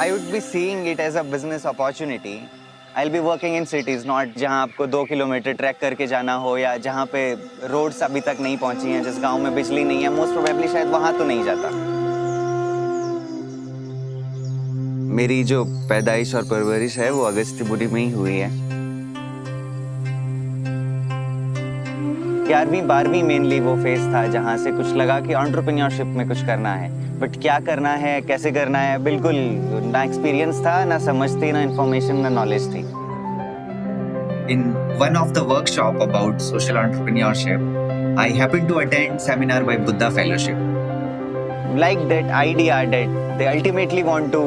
I would be seeing it as a business opportunity. I'll be working in cities, not जहाँ आपको 2 kilometre track करके जाना हो या जहाँ पे रोड्स अभी तक नहीं पहुँची हैं, जिस गांव में बिजली नहीं है, मोस्ट प्रोबेबली शायद वहाँ तो नहीं जाता। मेरी जो पैदाइश और परवरिश है वो अगस्त्यपुरी में ही हुई है। 11वीं 12वीं मेनली वो फेज था जहाँ से कुछ लगा कि एंटरप्रेन्योरशिप में कुछ करना है, बट क्या करना है, कैसे करना है, बिल्कुल ना एक्सपीरियंस था, ना समझ थी, ना इंफॉर्मेशन, ना नॉलेज थी। In one of the workshop about social entrepreneurship, I happened to attend seminar by Buddha Fellowship. Like that idea that they ultimately want to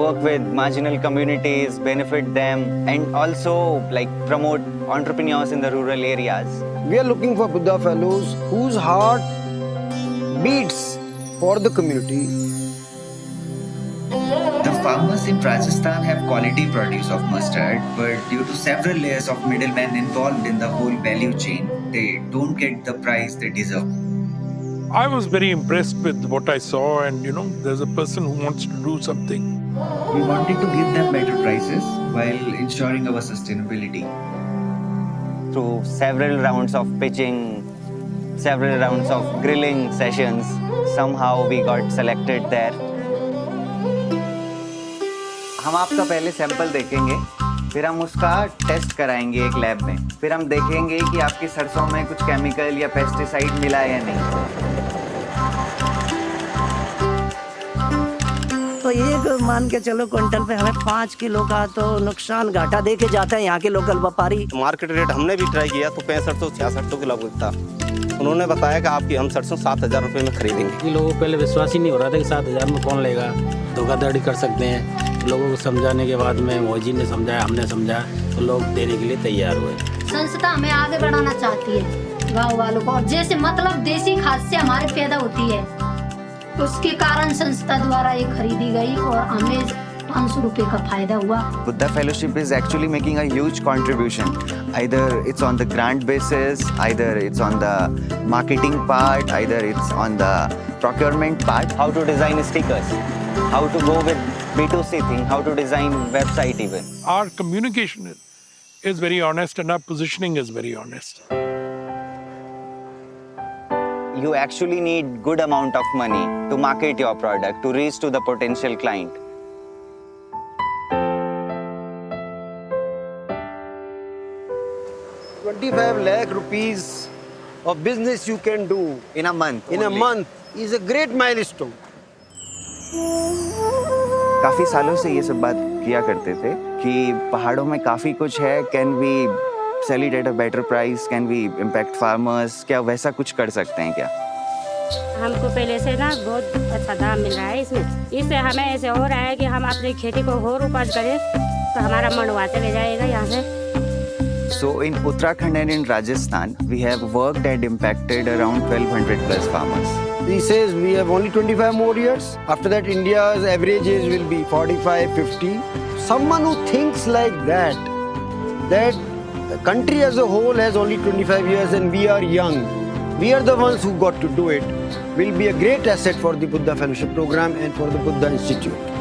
work with marginal communities, benefit them, and also like promote entrepreneurs in the rural areas. We are looking for Buddha Fellows whose heart beats for the community. The farmers in Rajasthan have quality produce of mustard, but due to several layers of middlemen involved in the whole value chain, they don't get the price they deserve. I was very impressed with what I saw, and there's a person who wants to do something. We wanted to give them better prices while ensuring our sustainability. Through several rounds of pitching, several rounds of grilling sessions, somehow we got selected there. हम आपका पहले sample देखेंगे, फिर हम उसका test कराएंगे एक lab में, फिर हम देखेंगे कि आपकी सरसों में कुछ केमिकल या पेस्टिसाइड मिला है या नहीं। तो ये मान के चलो क्विंटल पे हमें 5 किलो का तो नुकसान घाटा दे के जाते हैं यहाँ के लोकल व्यापारी। मार्केट रेट हमने भी ट्राई किया तो 6500-6600 किलो था। उन्होंने बताया कि आपकी हम सरसों 7000 रुपये में खरीदेंगे। लोगों को पहले विश्वास ही नहीं हो रहा था कि 7000 में कौन लेगा, धोखाधड़ी कर सकते हैं। लोगों को समझाने के बाद में मोदी जी ने समझाया, हमने समझाया, तो लोग देने के लिए तैयार हुए। संस्था हमें आगे बढ़ाना चाहती है गाँव वालों को, और जैसे मतलब देसी खाद से हमारे पैदा होती है, उसके कारण संस्था द्वारा ये खरीदी गई और हमें 500 रुपए का फायदा हुआ। Buddha Fellowship is actually making a huge contribution. Either it's on the grant basis, either it's on the marketing part, either it's on the procurement part. How to design stickers, how to go with B2C thing, how to design website even. Our communication is very honest and our positioning is very honest. You actually need good amount of money to market your product, to reach to the potential client. ₹25 lakh of business you can do In a month. in a only. month is a great milestone. काफी सालों से ये सब बात किया करते थे कि पहाड़ों में काफी कुछ है, can we sell it at a better price, can we impact farmers, क्या वैसा कुछ कर सकते हैं क्या? हमको पहले से ना बहुत अच्छा दाम मिल रहा है इससे हमें ऐसे हो रहा है कि हम अपनी खेती को और उपज करें तो हमारा मन वाते ले जाएगा यहाँ से। So in Uttarakhand and in Rajasthan, we have worked and impacted around 1200 plus farmers. He says we have only 25 more years. After that, India's average age will be 45, 50. Someone who thinks like that the country as a whole has only 25 years and we are young. We are the ones who got to do it. Will be a great asset for the Buddha Fellowship Program and for the Buddha Institute.